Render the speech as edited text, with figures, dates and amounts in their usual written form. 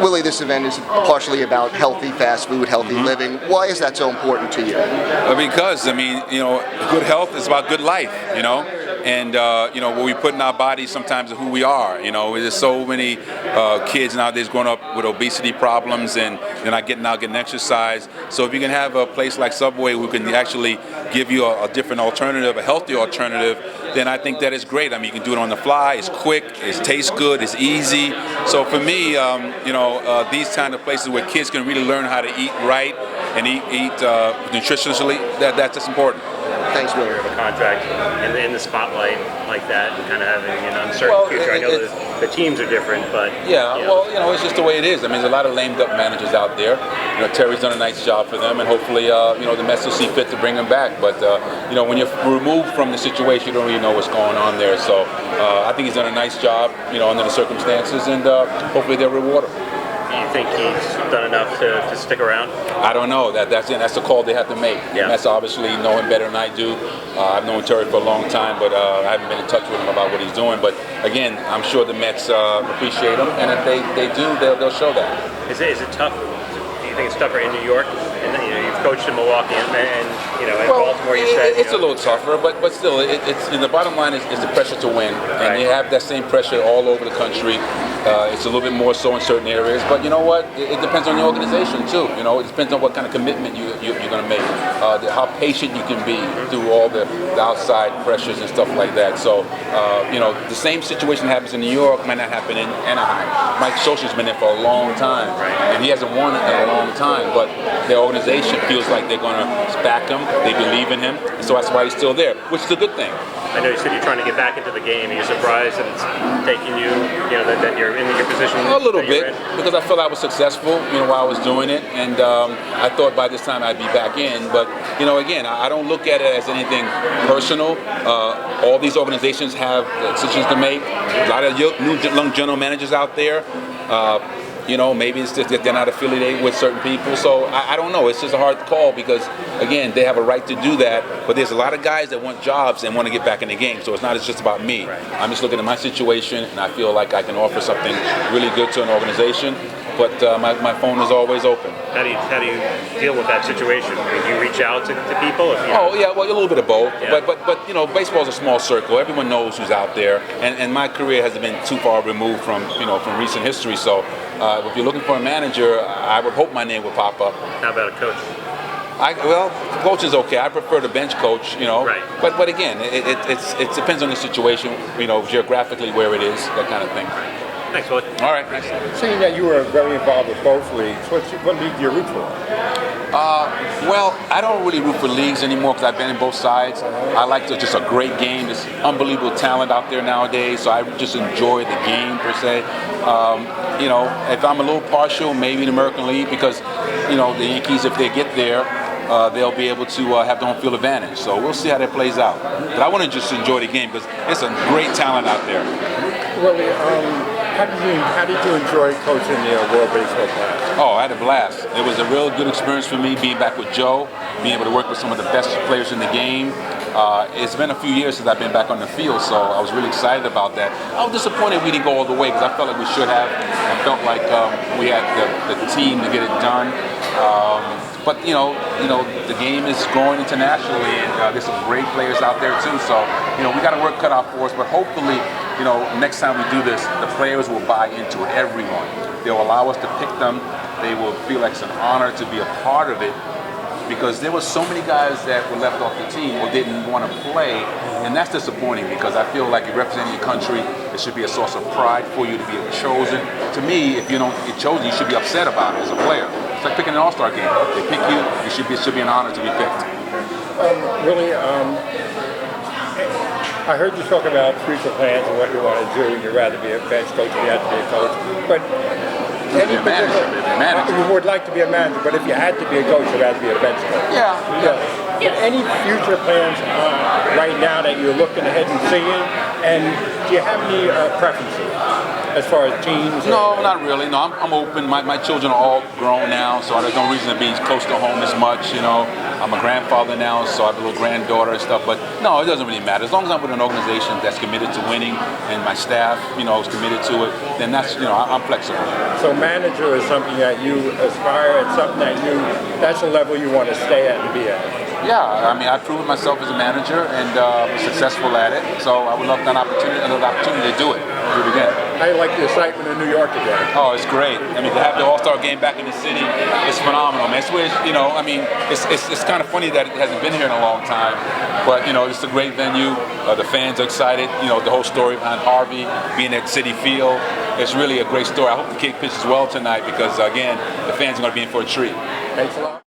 Willie, this event is partially about healthy fast food, healthy living. Why is that so important to you? Because, I mean, good health is about good life, and what we put in our bodies sometimes is who we are. There's so many kids nowadays growing up with obesity problems, and they're not getting out, getting exercise. So if you can have a place like Subway who can actually give you a different alternative, a healthy alternative, then I think that is great. I mean, you can do it on the fly. It's quick. It tastes good. It's easy. So for me, these kind of places where kids can really learn how to eat right and eat nutritionally, that's just important. Thanks, Willie. Of a contract in the spotlight like that, and kind of having an uncertain future. I know the teams are different, but it's just the way it is. I mean, there's a lot of lamed up managers out there. Terry's done a nice job for them, and hopefully, the Mets will see fit to bring them back. But when you're removed from the situation, you don't really know what's going on there. So I think he's done a nice job, under the circumstances, and hopefully they'll reward him. Do you think he's done enough to stick around? I don't know. That's the call they have to make. Yeah. That's obviously know him better than I do. I've known Terry for a long time, but I haven't been in touch with him about what he's doing. But again, I'm sure the Mets appreciate him, and if they do, they'll show that. Is it tough? Do you think it's tougher in New York? And you've coached in Milwaukee, and in Baltimore, you said it's a little tougher, but still, it's the bottom line is the pressure to win, and you have that same pressure all over the country. It's a little bit more so in certain areas, but you know what? It depends on the organization too. It depends on what kind of commitment you're going to make, how patient you can be through all the outside pressures and stuff like that. So, the same situation happens in New York might not happen in Anaheim. Mike Scioscia's been there for a long time, and he hasn't won in a long time, but the organization feels like they're going to back him, they believe in him, and so that's why he's still there, which is a good thing. I know you said you're trying to get back into the game. Are you surprised that it's taking you, that you're in your position? A little bit, because I felt I was successful, while I was doing it, and I thought by this time I'd be back in. But, again, I don't look at it as anything personal. All these organizations have decisions to make. A lot of new young general managers out there. Maybe it's just that they're not affiliated with certain people. So I don't know. It's just a hard call because, again, they have a right to do that. But there's a lot of guys that want jobs and want to get back in the game. So it's not just about me. Right. I'm just looking at my situation, and I feel like I can offer something really good to an organization. But my phone is always open. How do you deal with that situation? Do you reach out to people? Oh yeah, well a little bit of both. Yeah. But baseball's a small circle. Everyone knows who's out there, and my career hasn't been too far removed from recent history. So if you're looking for a manager, I would hope my name would pop up. How about a coach? Coach is okay. I prefer the bench coach, Right. But again, it depends on the situation, geographically where it is, that kind of thing. Thanks, Willie. All right, thanks. Seeing that you were very involved with both leagues, what league do you root for? I don't really root for leagues anymore because I've been in both sides. I like just a great game. There's unbelievable talent out there nowadays, so I just enjoy the game per se. If I'm a little partial, maybe the American League because, the Yankees, if they get there, they'll be able to have the home field advantage. So we'll see how that plays out. But I want to just enjoy the game because there's some great talent out there. Willie, how did you enjoy coaching the World Baseball Classic? Oh, I had a blast. It was a real good experience for me being back with Joe, being able to work with some of the best players in the game. It's been a few years since I've been back on the field, so I was really excited about that. I was disappointed we didn't go all the way because I felt like we should have. I felt like we had the team to get it done. But the game is growing internationally, and there's some great players out there too. So we got a work cut out for us. But hopefully, next time we do this, the players will buy into it. Everyone, they'll allow us to pick them. They will feel like it's an honor to be a part of it. Because there were so many guys that were left off the team or didn't want to play, and that's disappointing because I feel like you're representing your country. It should be a source of pride for you to be chosen. To me, if you don't get chosen, you should be upset about it as a player. It's like picking an All-Star game. They pick you, it should be an honor to be picked. Willie, I heard you talk about future plans and what you want to do. You'd rather be a bench coach if you had to be a coach. But any manager. You would like to be a manager, but if you had to be a coach, you'd rather be a bench coach. Yeah. Any future plans right now that you're looking ahead and seeing? And do you have any preferences as far as teams? No, not really. No, I'm open. My children are all grown now, so there's no reason to be close to home as much. I'm a grandfather now, so I have a little granddaughter and stuff. But no, it doesn't really matter. As long as I'm with an organization that's committed to winning and my staff, is committed to it, then that's, I'm flexible. So manager is something that you aspire at, something that's a level you want to stay at and be at. Yeah, I mean, I've proven myself as a manager and successful at it. So I would love another opportunity to do it again. How do you like the excitement in New York again? Oh, it's great. I mean, to have the All-Star game back in the city, it's phenomenal, man. It's where, it's kind of funny that it hasn't been here in a long time, but it's a great venue. The fans are excited. The whole story behind Harvey being at Citi Field. It's really a great story. I hope the kid pitches well tonight because, again, the fans are going to be in for a treat. Thanks a lot.